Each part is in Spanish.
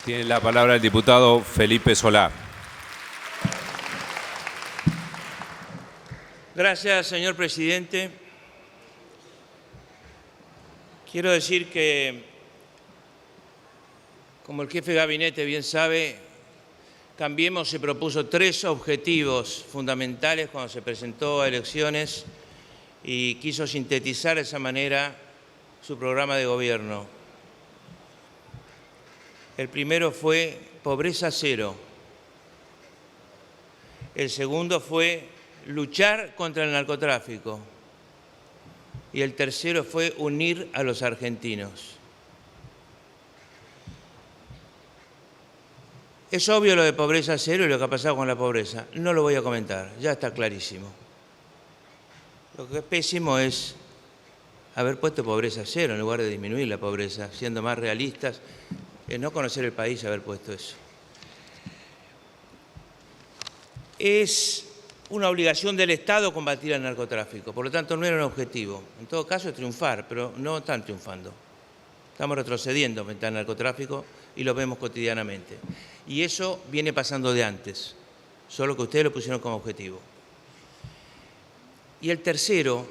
Tiene la palabra el diputado Felipe Solá. Gracias, señor presidente. Quiero decir que, como el jefe de gabinete bien sabe, Cambiemos se propuso 3 objetivos fundamentales cuando se presentó a elecciones y quiso sintetizar de esa manera su programa de gobierno. El primero fue pobreza cero. El segundo fue luchar contra el narcotráfico. Y el tercero fue unir a los argentinos. Es obvio lo de pobreza cero y lo que ha pasado con la pobreza. No lo voy a comentar, ya está clarísimo. Lo que es pésimo es haber puesto pobreza cero en lugar de disminuir la pobreza, siendo más realistas, no conocer el país haber puesto eso. Es una obligación del Estado combatir el narcotráfico, por lo tanto no era un objetivo. En todo caso es triunfar, pero no están triunfando. Estamos retrocediendo frente al narcotráfico y lo vemos cotidianamente. Y eso viene pasando de antes, solo que ustedes lo pusieron como objetivo. Y el tercero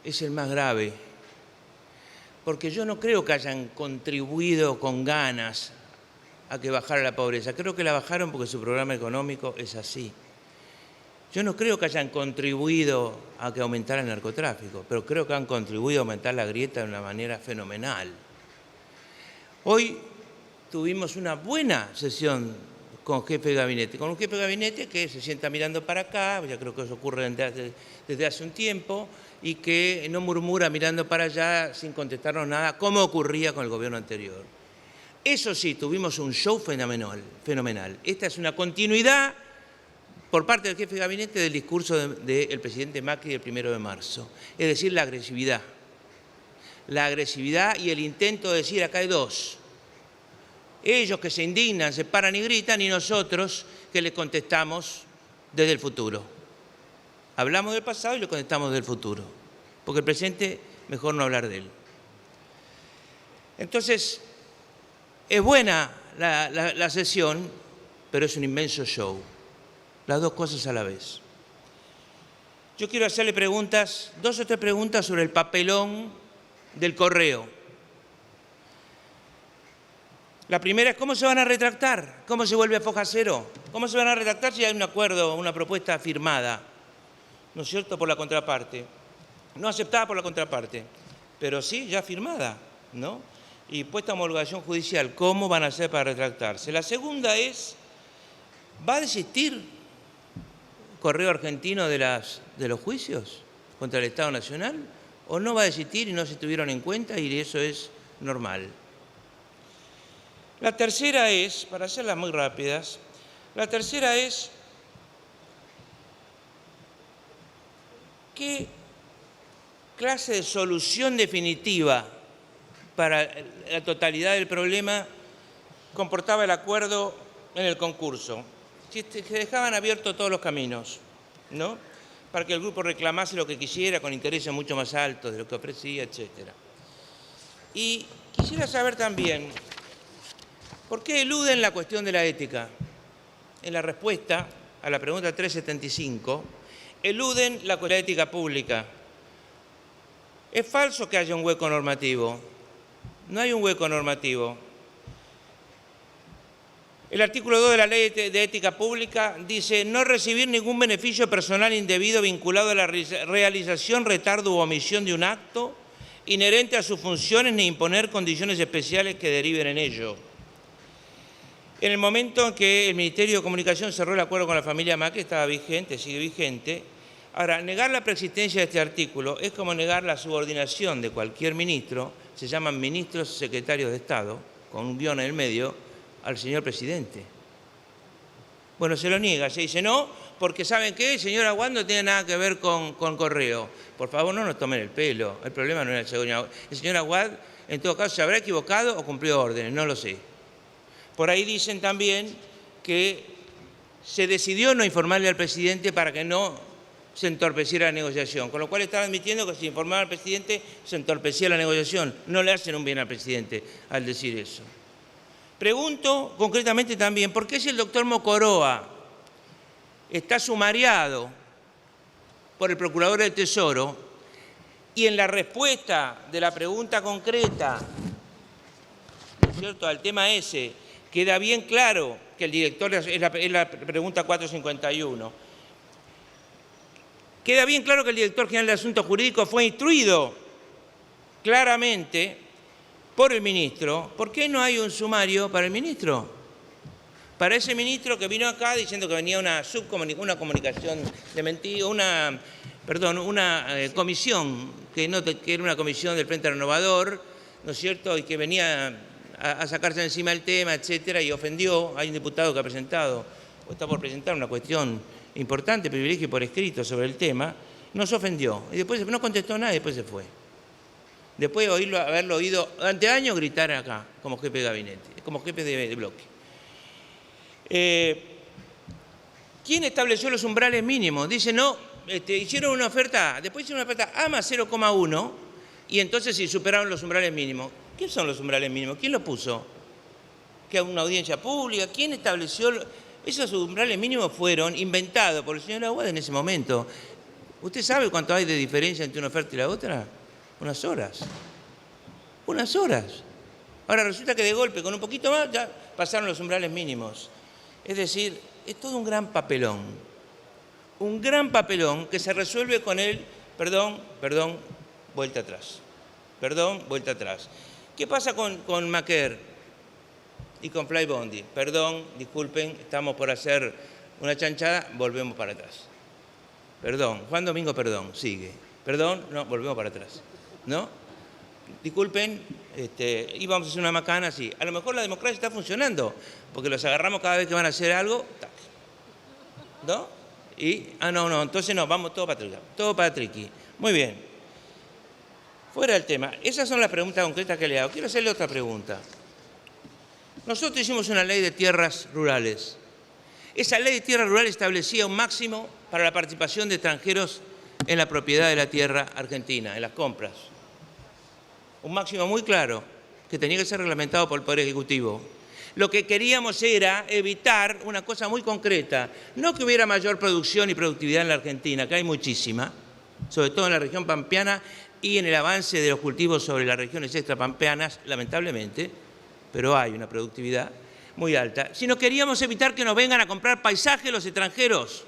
es el más grave, porque yo no creo que hayan contribuido con ganas a que bajara la pobreza. Creo que la bajaron porque su programa económico es así. Yo no creo que hayan contribuido a que aumentara el narcotráfico, pero creo que han contribuido a aumentar la grieta de una manera fenomenal. Hoy tuvimos una buena sesión con jefe de gabinete, con un jefe de gabinete que se sienta mirando para acá, ya creo que eso ocurre desde hace un tiempo, y que no murmura mirando para allá sin contestarnos nada, como ocurría con el gobierno anterior. Eso sí, tuvimos un show fenomenal. Esta es una continuidad por parte del jefe de gabinete del discurso del presidente Macri del 1 de marzo. Es decir, la agresividad. La agresividad y el intento de decir, acá hay dos. Ellos que se indignan, se paran y gritan, y nosotros que les contestamos desde el futuro. Hablamos del pasado y le contestamos del futuro. Porque el presente, mejor no hablar de él. Entonces, es buena la sesión, pero es un inmenso show. Las dos cosas a la vez. Yo quiero hacerle preguntas, 2 o 3 preguntas sobre el papelón del correo. La primera es, ¿cómo se van a retractar? ¿Cómo se vuelve a foja cero? ¿Cómo se van a retractar si hay un acuerdo, una propuesta firmada, ¿no es cierto?, por la contraparte? No aceptada por la contraparte, pero sí ya firmada, ¿no? Y puesta en homologación judicial, ¿cómo van a hacer para retractarse? La segunda es, ¿va a desistir Correo Argentino de los juicios contra el Estado Nacional? ¿O no va a desistir y no se tuvieron en cuenta y eso es normal? La tercera es, para hacerlas muy rápidas, la tercera es ¿qué clase de solución definitiva para la totalidad del problema comportaba el acuerdo en el concurso? Si se dejaban abiertos todos los caminos, ¿no?, para que el grupo reclamase lo que quisiera con intereses mucho más altos de lo que ofrecía, etc. Y quisiera saber también, ¿por qué eluden la cuestión de la ética? En la respuesta a la pregunta 375, eluden la cuestión de la ética pública. Es falso que haya un hueco normativo. No hay un hueco normativo. El artículo 2 de la Ley de Ética Pública dice no recibir ningún beneficio personal indebido vinculado a la realización, retardo u omisión de un acto inherente a sus funciones ni imponer condiciones especiales que deriven en ello. En el momento en que el Ministerio de Comunicación cerró el acuerdo con la familia Macri, estaba vigente, sigue vigente. Ahora, negar la preexistencia de este artículo es como negar la subordinación de cualquier ministro, se llaman ministros secretarios de Estado, con un guión en el medio, al señor presidente. Bueno, se lo niega, se dice no, porque ¿saben qué? El señor Aguad no tiene nada que ver con Correo. Por favor, no nos tomen el pelo, el problema no era el señor Aguad. El señor Aguad, en todo caso, se habrá equivocado o cumplió órdenes, no lo sé. Por ahí dicen también que se decidió no informarle al presidente para que no se entorpeciera la negociación, con lo cual están admitiendo que si informaba al presidente se entorpecía la negociación. No le hacen un bien al presidente al decir eso. Pregunto concretamente también, ¿por qué si el doctor Mocoroa está sumariado por el Procurador del Tesoro y en la respuesta de la pregunta concreta, ¿no es cierto?, al tema ese, queda bien claro que el director, es la pregunta 451, queda bien claro que el director general de Asuntos Jurídicos fue instruido claramente por el ministro? ¿Por qué no hay un sumario para el ministro? Para ese ministro que vino acá diciendo que venía una comunicación de mentira, una comisión, que era una comisión del Frente Renovador, ¿no es cierto?, y que venía a sacarse encima el tema, etcétera, y ofendió. Hay un diputado que ha presentado, o está por presentar, una cuestión importante, privilegio por escrito sobre el tema, nos ofendió. Y después no contestó nada y después se fue. Después de haberlo oído durante años gritar acá, como jefe de gabinete, como jefe de bloque. ¿Quién estableció los umbrales mínimos? Dice, no, hicieron una oferta, después hicieron una oferta A más 0,1 y entonces sí superaron los umbrales mínimos. ¿Qué son los umbrales mínimos? ¿Quién los puso? ¿Que una audiencia pública? ¿Quién estableció? Esos umbrales mínimos fueron inventados por el señor Aguad en ese momento. ¿Usted sabe cuánto hay de diferencia entre una oferta y la otra? Unas horas. Unas horas. Ahora resulta que de golpe, con un poquito más, ya pasaron los umbrales mínimos. Es decir, es todo un gran papelón. Un gran papelón que se resuelve con el perdón, vuelta atrás. Perdón, vuelta atrás. ¿Qué pasa con Maquer y con Flybondi? Perdón, disculpen, estamos por hacer una chanchada, volvemos para atrás. Perdón, Juan Domingo, perdón, sigue. Perdón, no, volvemos para atrás. ¿No? Disculpen, íbamos a hacer una macana así. A lo mejor la democracia está funcionando, porque los agarramos cada vez que van a hacer algo, tac. ¿No? Y, no, entonces no, vamos todo para Triqui. Muy bien. Fuera del tema. Esas son las preguntas concretas que le hago. Quiero hacerle otra pregunta. Nosotros hicimos una ley de tierras rurales. Esa ley de tierras rurales establecía un máximo para la participación de extranjeros en la propiedad de la tierra argentina, en las compras. Un máximo muy claro, que tenía que ser reglamentado por el Poder Ejecutivo. Lo que queríamos era evitar una cosa muy concreta, no que hubiera mayor producción y productividad en la Argentina, que hay muchísima, sobre todo en la región pampeana y en el avance de los cultivos sobre las regiones extrapampeanas, lamentablemente, pero hay una productividad muy alta, sino queríamos evitar que nos vengan a comprar paisajes los extranjeros.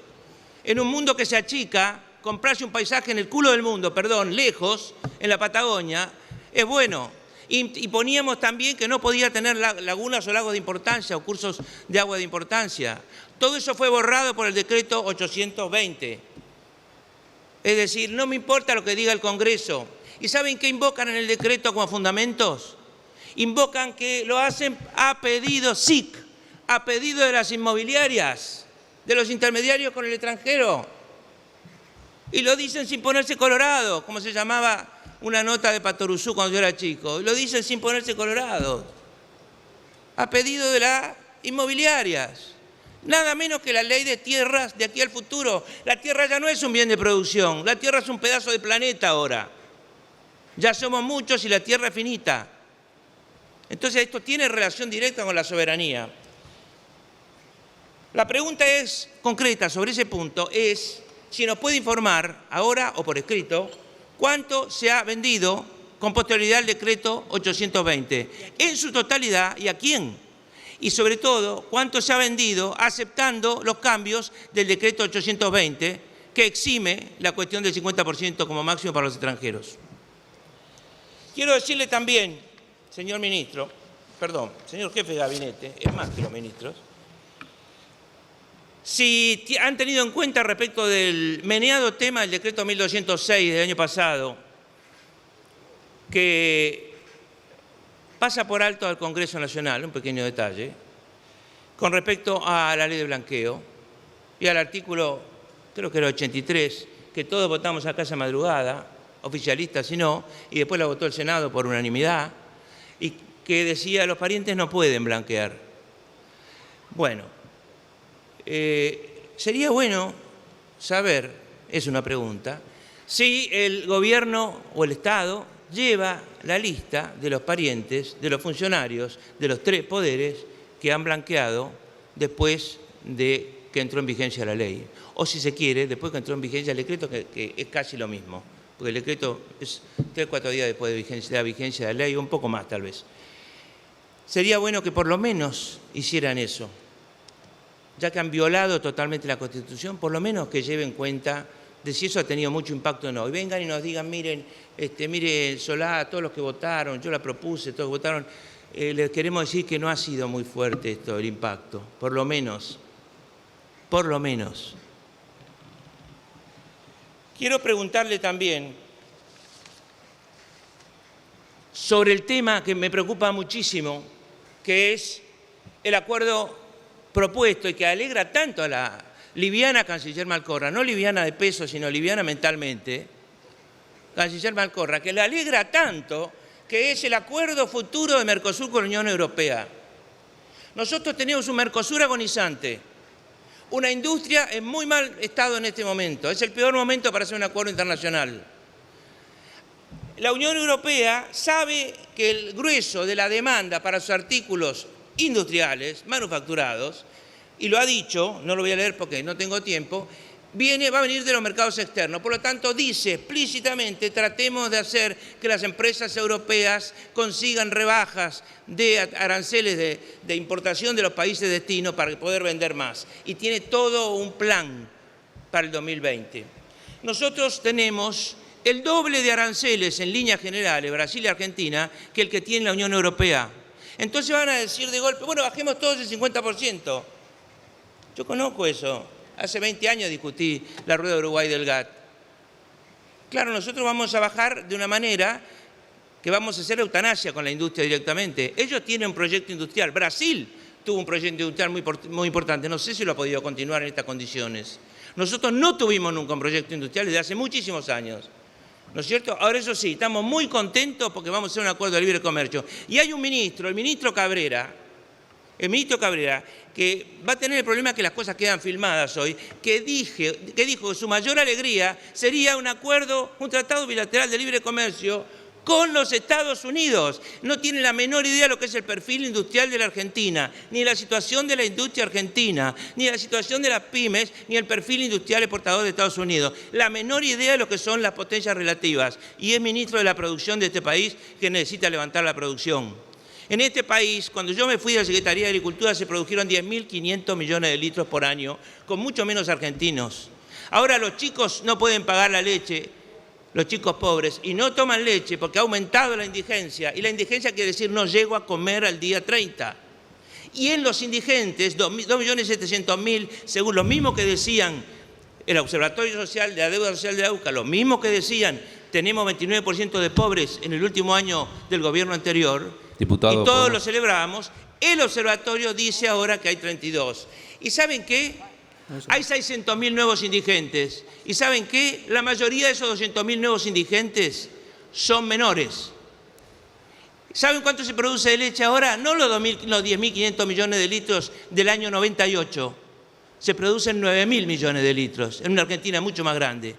En un mundo que se achica, comprarse un paisaje en el culo del mundo, lejos, en la Patagonia, es bueno. Y poníamos también que no podía tener lagunas o lagos de importancia o cursos de agua de importancia. Todo eso fue borrado por el decreto 820. Es decir, no me importa lo que diga el Congreso. ¿Y saben qué invocan en el decreto como fundamentos? Invocan que lo hacen a pedido SIC, a pedido de las inmobiliarias, de los intermediarios con el extranjero. Y lo dicen sin ponerse colorado, como se llamaba una nota de Patoruzú cuando yo era chico. Lo dicen sin ponerse colorados. A pedido de las inmobiliarias. Nada menos que la ley de tierras de aquí al futuro. La tierra ya no es un bien de producción. La tierra es un pedazo de planeta ahora. Ya somos muchos y la tierra es finita. Entonces esto tiene relación directa con la soberanía. La pregunta es concreta sobre ese punto, es si nos puede informar ahora o por escrito cuánto se ha vendido con posterioridad al decreto 820, en su totalidad y a quién. Y sobre todo, cuánto se ha vendido aceptando los cambios del decreto 820, que exime la cuestión del 50% como máximo para los extranjeros. Quiero decirle también, señor ministro, señor jefe de gabinete, es más que los ministros, si han tenido en cuenta respecto del meneado tema del decreto 1206 del año pasado, que pasa por alto al Congreso Nacional, un pequeño detalle, con respecto a la ley de blanqueo y al artículo, creo que era 83, que todos votamos acá esa madrugada, oficialistas y no, y después la votó el Senado por unanimidad, y que decía los parientes no pueden blanquear. Bueno, sería bueno saber es una pregunta, si el gobierno o el Estado lleva la lista de los parientes, de los funcionarios, de los 3 poderes que han blanqueado después de que entró en vigencia la ley. O si se quiere, después que entró en vigencia el decreto, que es casi lo mismo, porque el decreto es 3 o 4 días después de la vigencia de la ley, un poco más tal vez. Sería bueno que por lo menos hicieran eso. Ya que han violado totalmente la Constitución, por lo menos que lleven cuenta de si eso ha tenido mucho impacto o no. Y vengan y nos digan, miren, mire Solá, todos los que votaron, yo la propuse, todos los que votaron, les queremos decir que no ha sido muy fuerte esto, el impacto, por lo menos. Por lo menos. Quiero preguntarle también sobre el tema que me preocupa muchísimo, que es el acuerdo propuesto y que alegra tanto a la liviana canciller Malcorra, no liviana de peso, sino liviana mentalmente, canciller Malcorra, que le alegra tanto, que es el acuerdo futuro de Mercosur con la Unión Europea. Nosotros tenemos un Mercosur agonizante, una industria en muy mal estado en este momento, es el peor momento para hacer un acuerdo internacional. La Unión Europea sabe que el grueso de la demanda para sus artículos industriales, manufacturados, y lo ha dicho, no lo voy a leer porque no tengo tiempo, va a venir de los mercados externos. Por lo tanto, dice explícitamente, tratemos de hacer que las empresas europeas consigan rebajas de aranceles de importación de los países de destino para poder vender más. Y tiene todo un plan para el 2020. Nosotros tenemos el doble de aranceles en líneas generales, Brasil y Argentina, que el que tiene la Unión Europea. Entonces van a decir de golpe, bueno, bajemos todos el 50%. Yo conozco eso. Hace 20 años discutí la rueda de Uruguay del GATT. Claro, nosotros vamos a bajar de una manera que vamos a hacer eutanasia con la industria directamente. Ellos tienen un proyecto industrial. Brasil tuvo un proyecto industrial muy importante. No sé si lo ha podido continuar en estas condiciones. Nosotros no tuvimos nunca un proyecto industrial desde hace muchísimos años. ¿No es cierto? Ahora eso sí, estamos muy contentos porque vamos a hacer un acuerdo de libre comercio. Y hay un ministro, el ministro Cabrera, que va a tener el problema que las cosas quedan filmadas hoy, que dijo que su mayor alegría sería un acuerdo, un tratado bilateral de libre comercio con los Estados Unidos. No tiene la menor idea de lo que es el perfil industrial de la Argentina, ni la situación de la industria argentina, ni la situación de las pymes, ni el perfil industrial exportador de Estados Unidos. La menor idea de lo que son las potencias relativas. Y es ministro de la producción de este país que necesita levantar la producción. En este país, cuando yo me fui de la Secretaría de Agricultura, se produjeron 10.500 millones de litros por año, con mucho menos argentinos. Ahora los chicos no pueden pagar la leche, los chicos pobres, y no toman leche porque ha aumentado la indigencia. Y la indigencia quiere decir no llego a comer al día 30. Y en los indigentes, 2.700.000, según lo mismo que decían el Observatorio Social de la Deuda Social de la UCA, lo mismo que decían, tenemos 29% de pobres en el último año del gobierno anterior, Diputado, y todos lo celebrábamos. El observatorio dice ahora que hay 32. ¿Y saben qué? Hay 600.000 nuevos indigentes. ¿Y saben qué? La mayoría de esos 200.000 nuevos indigentes son menores. ¿Saben cuánto se produce de leche ahora? No los 10.500 millones de litros del año 98. Se producen 9.000 millones de litros en una Argentina mucho más grande.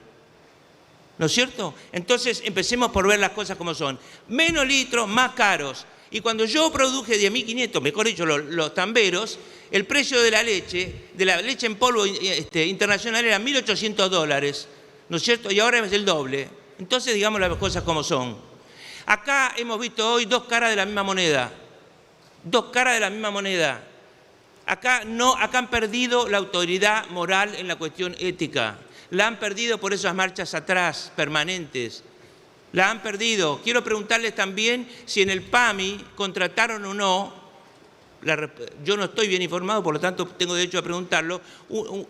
¿No es cierto? Entonces empecemos por ver las cosas como son. Menos litros, más caros. Y cuando yo produje 10.500, mejor dicho, los tamberos, el precio de la leche en polvo internacional era $1.800, ¿no es cierto? Y ahora es el doble. Entonces digamos las cosas como son. Acá hemos visto hoy dos caras de la misma moneda. Dos caras de la misma moneda. Acá han perdido la autoridad moral en la cuestión ética. La han perdido por esas marchas atrás permanentes. La han perdido. Quiero preguntarles también si en el PAMI contrataron o no, yo no estoy bien informado, por lo tanto tengo derecho a preguntarlo,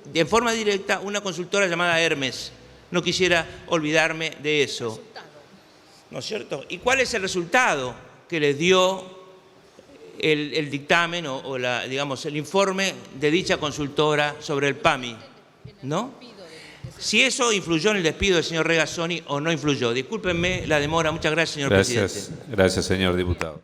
de forma directa una consultora llamada Hermes. No quisiera olvidarme de eso. ¿No es cierto? ¿Y cuál es el resultado que les dio el dictamen o digamos, el informe de dicha consultora sobre el PAMI? ¿No? Si eso influyó en el despido del señor Regazzoni o no influyó. Discúlpenme la demora. Muchas gracias, señor presidente. Gracias, señor diputado.